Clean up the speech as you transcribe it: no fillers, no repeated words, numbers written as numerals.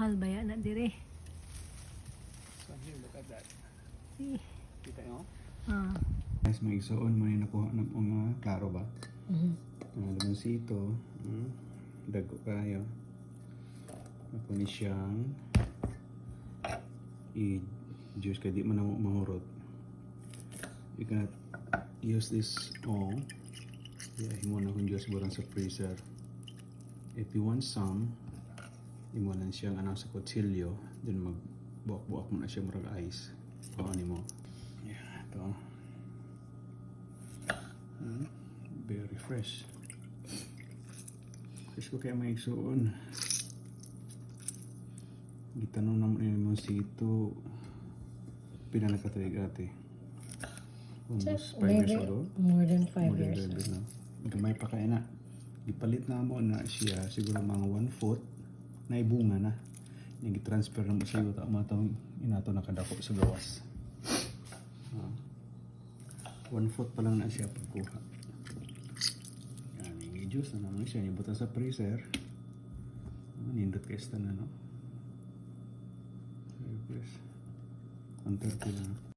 mahal ba yan na dire? So here, look at that. See? Kita nyo? Ah. Guys, may igsoon mo na nakuha ng mga klaro ba? Labansito. Dago kayo. Ako ni siyang i-juice kaya di man na mahurot. You can use this all. Yeah, himo na kung juice burang sa freezer. If you want some, imo lang siyang sa kutsilyo, then magbuak-buak mo na siya murag ice. Pawani mo. Yeah, ito. Very fresh. Fresh ko kaya may igsuon. Gitanong naman yung sito. Pinalakatay ate. Almost 5 years old. More than 5 years. Na. Gamay pa kaya na. Ipalit na mo na siya siguro mga 1 foot na ibunga na. Yung i-transfer na mo sa iyo. Tama itong inato nakadako sa gawas. 1 foot pa lang na siya pagkuha. Yan, yung i-juice na naman siya. Ibutan sa freezer. Nindot kayo na, no? Very fresh. 130 lang.